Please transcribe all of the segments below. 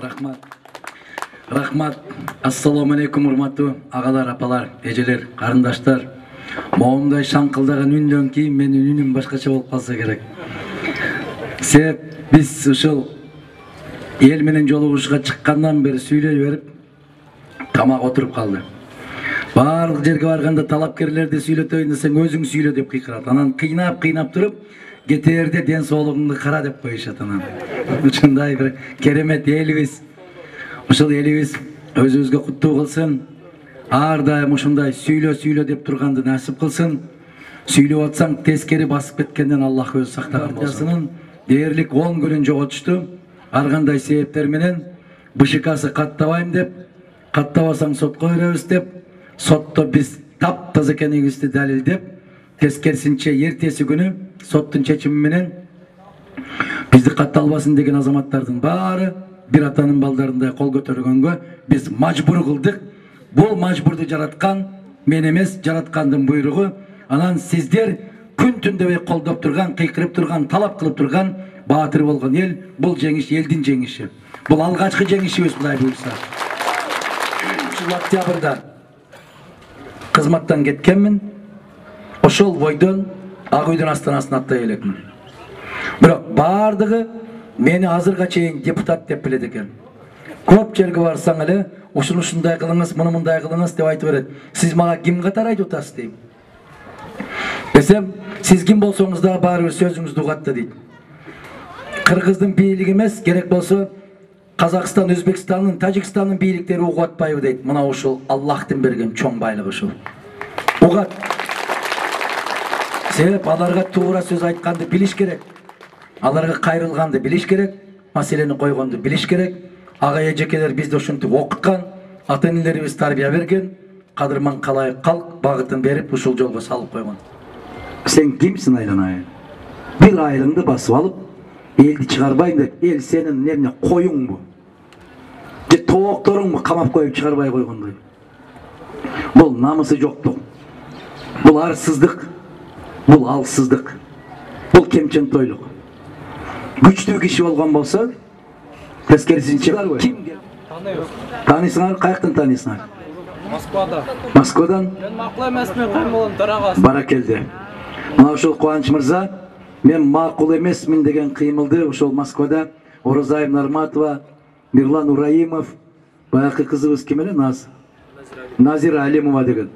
Рахмат. Ассаламу алейкум, урматтуу агалар, апалар, эжелер, карындаштар. Моомдай шаңкылдаган үндөн кийин менин үнүм башкача болуп калса керек. Себеп биз ушул эл менен жолугушууга чыккандан бери сүйлөй берип тамак отуруп калды. Барлык жерге барганда талапкерлерди сүйлөтөйүн десең өзүң сүйлө деп кыйкырат. Анан кыйнап туруп кетээрде ден соолугуңду кара деп коюшат. Анан ушундай бир керемет элибиз. Ушул элибиз өзүбүзгө куттуу кылсын. Ар дайым ушундай сүйлө деп турганды насип кылсын. Сүйлөп атсаң тескери басып кеткенден Аллах өзү сактаган болсун. Дээрлик 10 күнүн жоготушту. Ар кандай себептер менен БШКсы каттабайм деп, каттабасаң сотко беребиз деп, сотто биз таптаза экенибизди далилдеп, тескерисинче эртеси күнү соттун чечими менен бизди катталбасын деген азаматтардын баары бир атанын балдарындай кол көтөргөнгө биз мажбур кылдык. Бул мажбурду жараткан мен эмес, жараткандын буйругу. Анан сиздер күн түндөбөй колдоп турган, кыйкырып турган, талап кылып турган баатыр болгон эл, бул жеңиш элдин жеңиши. Бул алгачкы жеңишибиз Кудай буйрса. Ушул октябрда кызматтан кеткенмин. Ошол бойдон Ак үйдүн астанасына аттай элекмин. Бирок бардыгы мени азырга чейин депутат деп билет экен. Көп жерге барсаң эле ушундай кылыңыз, мындай кылыңыз деп айтып берет. Сиз мага ким катар айтып атасыз дейм. Десем, сиз ким болсоңуз да баары бир сөзүңүздү угат да дейт. Кыргыздын бийлиги эмес, керек болсо Казакстан, Өзбекстандын, Тажикстандын бийликтери угуп атпайбы дейт. Мына ушул Аллахтын берген чоң байлык ушул. Угат. Себеп аларга туура сөз айтканды билиш керек. Аларга кайрылганды билиш керек. Маселени койгонду билиш керек. Ага эжекелер бизди ошентип окуткан, ата-энелерибиз тарбия берген, кадырман калайык калк багытын берип ушул жолго салып койгон. Сен кимсиң айланайын? Бир айылыңды басып алып, элди чыгарбайм деп, эл сенин эмне коюңбу? Же тоокторуңбу камап коюп чыгарбай койгондой? Бул намысы жоктук. Бул арсыздык. Бул алсыздык. Бул кемчентойлук. Күчтүү киши болгон болсо, тескерисинче ким? Таанысыңар, каяктан таанысыңар? Москвадан? Мен макул эмесмин, Каймолдун төрагасы. Баракелди. Мына ушул Кубаныч мырза, мен макул эмесмин деген кыймылды ушул Москвада Оразай Нарматова, Мирлан Ураимов, баягы кызыбыз ким эле? Назира Алимова деген.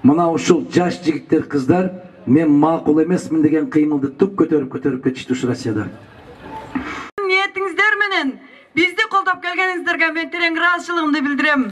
Мына ушул жаш жигиттер, кыздар, мен макул эмесмин деген кыймылды туп көтөрүп кетишти ушул Россияда. Ниетиңиздер менен бизди колдоп келгениңиздерге мен терең ыраазычылыгымды билдирем.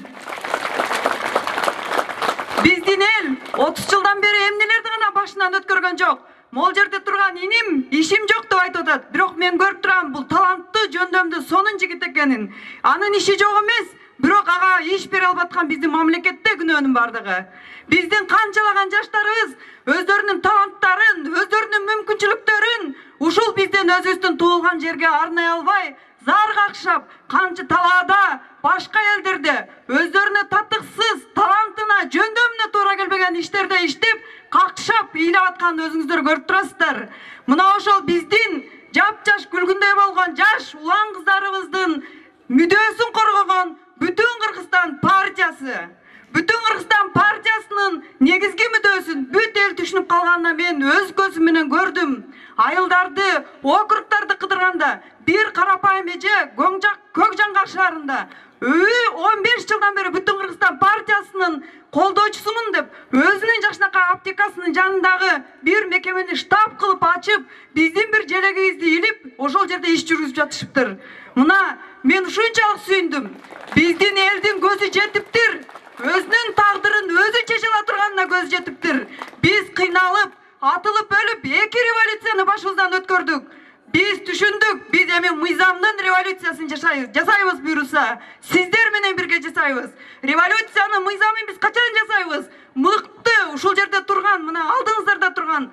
Биздин эл 30 жылдан бери эмнелерди гана башынан өткөргөн жок. Могул жерде турган иним ишим жок деп айтып атат. Бирок мен көрүп турам, бул таланттуу, жөндөмдүү, сонун жигит экенин. Анын иши жок эмес, бирок ага иш бере албаткан биздин мамлекетте күнөөнүн бардыгы. Биздин канчалаган жаштарыбыз өздөрүнүн таланттарын, өздөрүнүн мүмкүнчүлүктөрүн ушул бизден өзүбүздүн туулган жерге арнай албай, зар какшап, канча талаада, башка элдерде өздөрүнө татыксыз, талантына, жөндөмүнө туура келбеген иштерде иштеп, какшап, ыйлап атканын өзүңүздөр көрүп турасыздар. Мына ошол биздин жап-жаш күлгүндөй болгон жаш улан кыздарыбыздын мүдөөсүн коргогон Бүтүн Кыргызстан партиясы. Бүтүн Кыргызстан партиясынын негизги мүдөөсүн бүт эл түшүнүп калганына мен өз көзүм менен көрдүм. Айылдарды, округдарды кыдырганда бир карапайым эже Көкжаңгар шаарында 15 жылдан бери Бүтүн Кыргызстан партиясынын колдоочусумун деп, өзүнүн жакшынакай аптекасынын жанындагы бир мекемени штаб кылып ачып, биздин бир желегибизди илип, ошол жерде иш жүргүзүп жатышыптыр. Мына мен ушунчалык сүйүндүм. Биздин элдин көзү жетиптир. Өзүнүн тагдырын өзү чече ала турганына көзү жетиптир. Биз кыйналып, атылып өлүп, 2 революцияны башыбыздан өткөрдүк. Биз түшүндүк, биз эми мыйзамдын революциясын жасайбыз буйруса. Сиздер менен бирге жасайбыз. Революциянын мыйзамын биз качан жасайбыз? Мыкты, ушул жерде турган, мына алдыңыздарда турган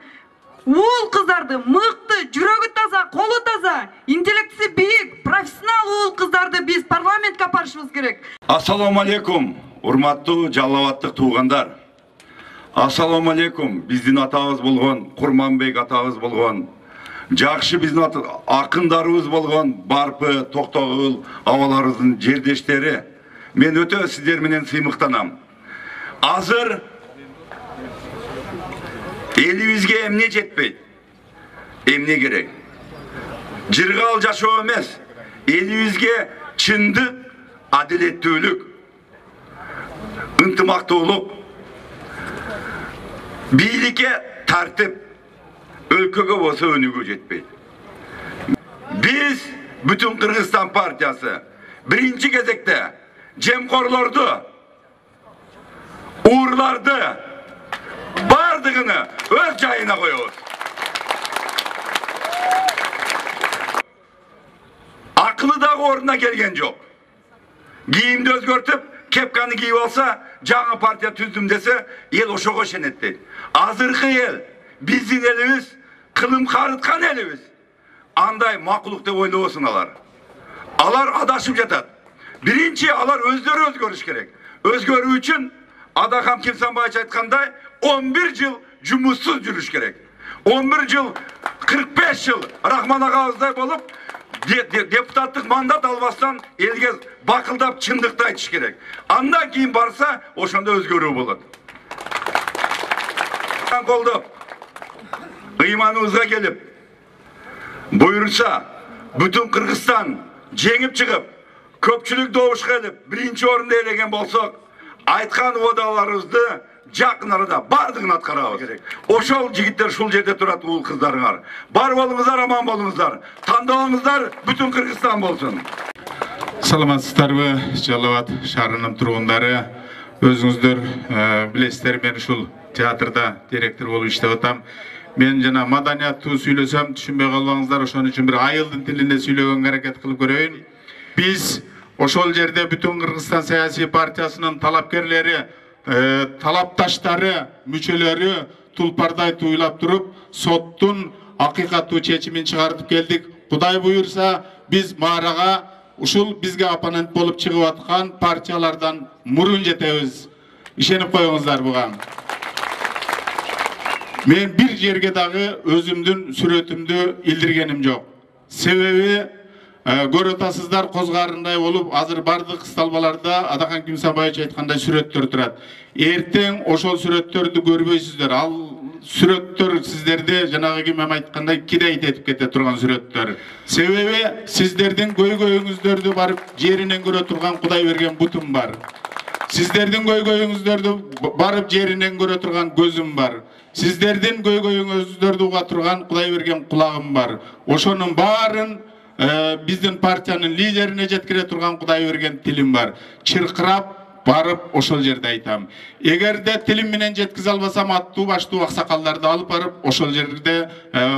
уул кыздарды, мыкты, жүрөгү таза, колу таза, интеллектиси бийик, профессионал уул кыздарды биз парламентке апарышыбыз керек. Ассаламу алейкум, урматтуу Жалал-Абадтык туугандар. Ассаламу алейкум, биздин атабыз болгон, Курманбек атабыз болгон Жакшы биздин акындарыбыз болгон Барпы, Токтогул абаларыбыздын жердештери, мен өтө сиздер менен сыймыктанам. Азыр элибизге эмне жетпейт? Эмне керек? Жыргал жашоо эмес, элибизге чындык, адилеттүүлүк, ынтымактуулук, бийликке тартип, өлкөгө болсо өнүгүү жетпейт. Биз бүтүн Кыргызстан партиясы биринчи кезекте жемкорлорду, уурларды бардыгыны өз жайына коебуз. Акылы дагы ордуна келген жок. Кийимди өзгөртүп, кепканы кийип алса, жаңы партия түздүм десе, эл ошого ишенет дейт. Азыркы эл, биздин элибиз, кылым карыткан элибиз. Андай макулук деп ойлобосун алар. Алар адашып жатат. Биринчи алар өздөрү өзгөрүш керек. Өзгөрүү үчүн Адакам Кимсанбаевич айткандай 11 жыл жумуссуз жүрүш керек. 11 жыл, 45 жыл Рахман агабыздай болуп, депутаттык мандат албастан элге бакылдап чындыкты айтыш керек. Андан кийин барса, ошондо өзгөрүү болот. Колдоп, ыйманыбызга келип, буйруса, бүтүн Кыргызстан жеңип чыгып, көпчүлүк добушка келип, биринчи орунду ээлеген болсок, айткан убадаларыбызды жакын арада бардыгын аткарабыз керек. Ошол жигиттер ушул жерде турат, уул кыздарыңар. Бар болуңуздар, аман болуңуздар. Тандооңуздар бүтүн Кыргызстан болсун. Саламатсыздарбы, Жалал Абад шаарынын тургундары. Өзүңүздөр билесиздер, мен ушул театрда директор болуп иштеп атам. Мен жана маданияттуу сүйлөсөм, түшүнбөй калбаңыздар, ошон үчүн бир айылдын тилинде сүйлөгөнгө аракет кылып көрөйүн. Биз ошол жерде бүтүн Кыргызстан саясий партиясынын талапкерлери, талапташтары, мүчөлөрү тулпардай туйлап туруп, соттун акыйкаттуу чечимин чыгартып келдик. Кудай буйурса, биз маарага ушул бизге оппонент болуп чыгып аткан партиялардан мурун жетебиз. Ишенип коюңуздар буга. Мен бир жерге дагы өзүмдүн сүрөтүмдү илдиргеним жок. Себеби көрүп атасыздар, козгарындай болуп, азыр бардык сталбаларда Адакам Кимсанбаевич айткандай сүрөттөр турат. Эртең ошол сүрөттөрдү көрбөйсүздөр. Ал сүрөттөр сиздерди жанагы ким айткандай кидейт этип кете турган сүрөттөр. Себеби сиздердин көйгөйүңүздөрдү барып жеринен көрө турган Кудай берген бутум бар. Сиздердин көйгөйүңүздөрдү барып жеринен көрө турган көзүм бар. Сиздердин көйгөйүңүздөрдү уга турган Кудай берген кулагым бар. Ошонун баарын биздин партиянын лидерине жеткире турган Кудай берген тилим бар. Чыркырап барып ошол жерде айтам. Эгерде тилим менен жеткизе албасам, аттуу баштуу аксакалдарды алып барып ошол жерде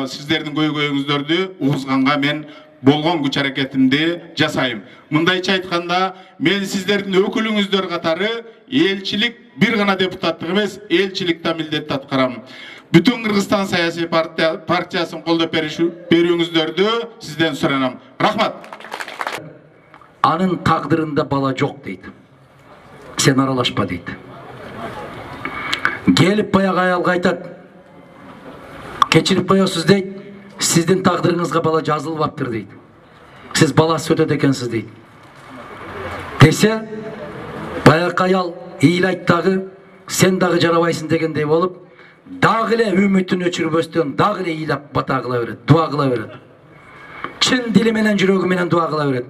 сиздердин көйгөйүңүздөрдү угузганга мен болгон күч аракетимди жасайм. Мындайча айтканда, мен сиздердин өкүлүңүздөр катары элчилик бир гана депутаттык эмес, элчилик да милдетти аткарам. Бүтүн Кыргызстан саясий партиясын колдоп берүүңүздөрдү сизден суранам. Рахмат. Анын тагдырында бала жок дейт. Сен аралашпа дейт. Келип баягы аялга айтат. Кечирип коесуз дейт. Сиздин тагдырыңызга бала жазылбаптыр дейт. Сиз баласы өтөт экенсиз дейт. Десе, баягы аял ыйлайт дагы, сен дагы жарабайсың дегендей болуп, дагы эле үмүтүн өчүрбөстөн дагы эле ыйлап бата кыла берет, дуа кыла берет. Чын дили менен, жүрөгү менен дуа кыла берет.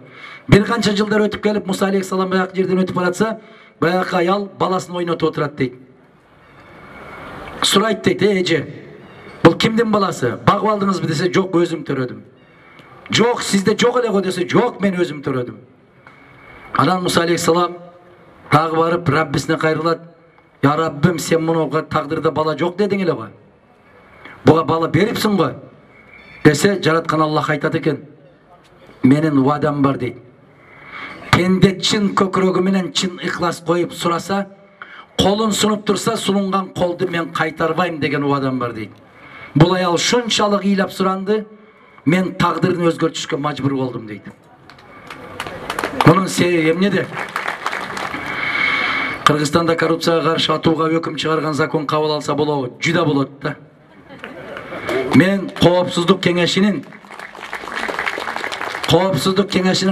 Бир канча жылдар өтүп келип, Муса алейхиссалам баягы жерден өтүп баратса, баягы аял баласын ойнотуп отурат дейт. Сурайт дейт, эже, бул кимдин баласы? Багып алдыңызбы десе, жок, өзүм төрөдүм. Жок, сизде жок эле го десе, жок, мен өзүм төрөдүм. Анан Муса алейхиссалам дагы барып Раббисине кайрылат. Я Раббим, сен мунуга тагдырда бала жок дедиң эле го. Буга бала берипсиң го. Десе, жараткан Аллах айтат экен. Менин убадам бар дейт. Пенде чын көкүрөгү менен чын ыклас коюп сураса, колун сунуп турса, сунунган колду мен кайтарбайм деген убадам бар дейт. Бул аял ушунчалык ыйлап суранды, мен тагдырын өзгөртүшкө мажбур болдум дейт. Мунун себеби эмнеде? Кыргызстанда коррупцияга каршы атууга өкүм чыгарган закон кабыл алса болобу? Жүдө болот да. Мен Коопсуздук Кеңешинин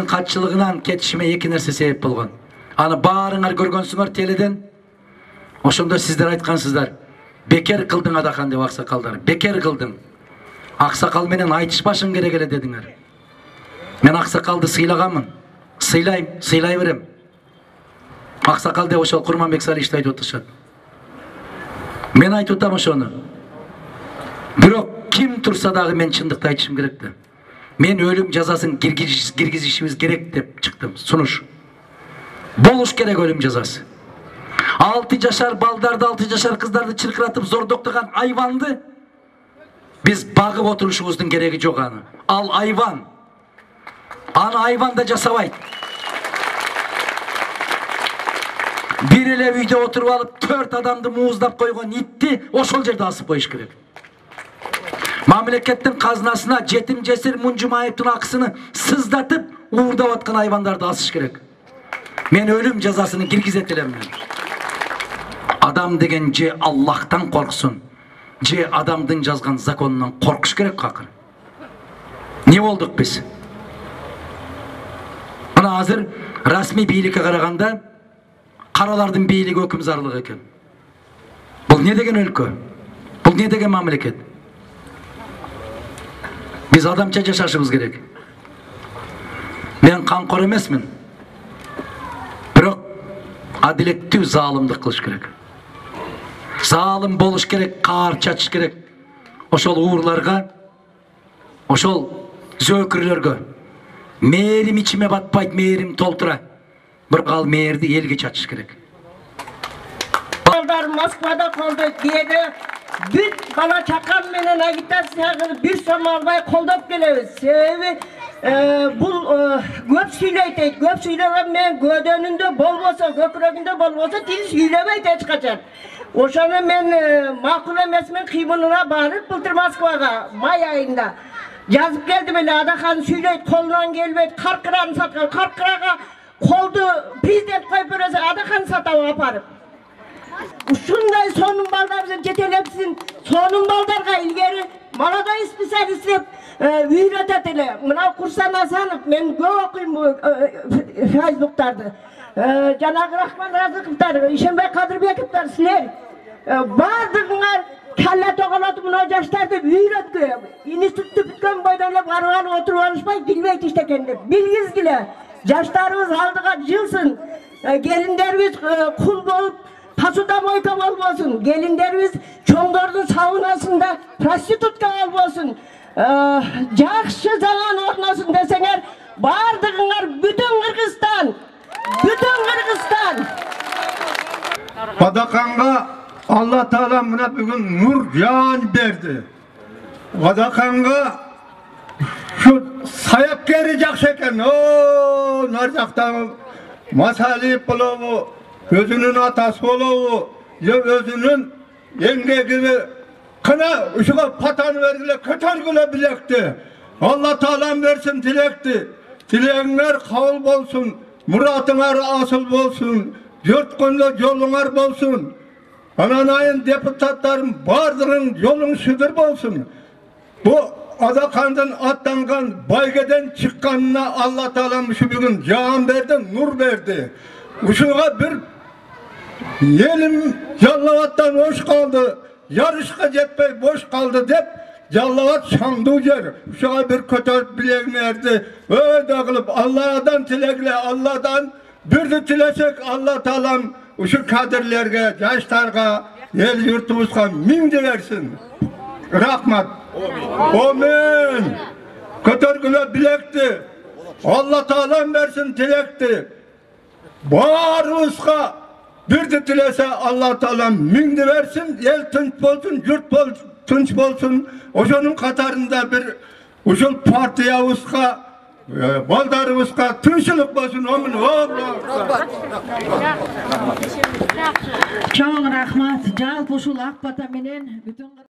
катчылыгынан кетишиме эки нерсе себеп болгон. Аны баарыңар көргөнсүңөр теледен. Ошондо сиздер айткансыздар. Бекер кылдың Адахан деп аксакалдар. Бекер кылдың. Аксакал менен айтышпашың керек эле дедиңер. Мен аксакалды сыйлаганмын. Сыйлай берем. Аксакал деп ошол Курманбек Салишти айтып отурушат. Мен айтып атам ошону. Бирок ким турса дагы мен чындыкты айтышым керек да. Мен өлүм жазасын киргизишибиз керек деп чыктым. Сунуш. Болуш керек өлүм жазасы. 6 жашар балдарды, 6 жашар кыздарды чыркыратып зордоктогон айванды биз багып отурушубуздун кереги жок аны. Ал айван. Аны айван да жасабайт. Бир эле үйдө отуруп алып 4 адамды мууздап койгон итти ошол жерде асып коюш керек. Мамлекеттин казынасына жетим жесир Мунжумаевдин акысыны сыздатып уурдап аткан айвандарды асыш керек. Мен өлүм жазасын киргизет элем. Адам деген же Аллахтан корксун, же адамдын жазган законунан коркуш керек акыр. Не болдук биз? Мына азыр расмий бийликке караганда каралардын бийлиги өкүмзарлык экен. Бул не деген өлкө? Бул не деген мамлекет? Биз адамча жашашыбыз керек. Мен камкор эмесмин. Бирок адилеттүү заалымдык кылыш керек. Заалым болуш керек, каар чачыш керек. Ошол уурларга, ошол зөөкүрлөргө мээрим ичиме батпайт, мээрим толтура. Бирок ал мээрди элге чачыш керек. Балдар Москвада колдойт деді. Бүт бала чакан менен агитацияны бир сом албай колдоп келебиз. Себеби бул көп сүйлөйт дейт. Көп сүйлөгөн менен көдөнүндө болбосо, көкүрөгүндө болбосо тил сүйлөбөйт эч качан. Ошону мен макул эмесмин, кыймылына барып былтыр Москвага май айында жазып келдим эле. Адахан сүйлөйт, колунан келбейт, каркыраны саткан. Каркырага колду президент коюп берсе Адахан сатып апарып. Ушундай сонун балдарыбызды жетелепсин. Сонун балдарга илгери молодой специалист деп үйрөтөт эле. Мына Курсан Асанов, мен көп окуйм Фейсбуктарды. Жанагы Рахман Разыковтар, Ишенбай Кадырбековтар, силер бардыгыңар калла тоголотуп мына жаштарды үйрөткү. Институтты бүткөн бойдон эле барып алып отуруп алышпай билбейт иштекен деп. Билгизгиле. Жаштарыбыз алдыга жылсын. Келиндерибиз кул болуп посудомойка болбосун. Келиндерибиз чоңдордун саунасында проститутка болбосун. Жакшы заман орносун десеңер, бардыгыңар бүтүн Кыргызстан. Адаханга Алла Таала мына бүгүн нур жан берди. Адаханга şu sayapkeri жакшы экен. О, нар жактагы Масалиев болобу, өзүнүн атасы болобу, же өзүнүн эмгегиби кына ушуга патаны бергиле, көтөргүлө билекти. Алла Таалам берсин тилекти. Тилегиңер кабыл болсун, muratыңар асыл болсун, жөрткөндө жолуңар болсун. Анан айын депутаттарым бардығын жолуң сүдүр болсун. Бу Адахандын аттанган байгеден чыкканына Алла Таалам ушу бүгүн жан берди, нур берди. Ушуга бир элим Жаллабаттан бош калды, жарышка жетпей бош калды деп Жаллабат шаңдуу жер. Ушуга бир көтөрүп билегиңерди өйдө кылып Алладан тилегиле, Алладан бирди тилесек Алла Таалам ушу кадрлерге, жаштарга, эл юртубузга миңди берсин. Рахмат. Amin. Көтөргүлө билекти. Алла Таалам берсин тилекти. Баарыбызга бирди тилесе Алла Таалам миңди берсин. Эл тынч болсун, журт тынч болсун. Ошонун катарында бир ушул партиябызга, балдарыбызга тынчылык болсун. Амин. Чоң рахмат. Жалпы ушул ак бата менен бүтүн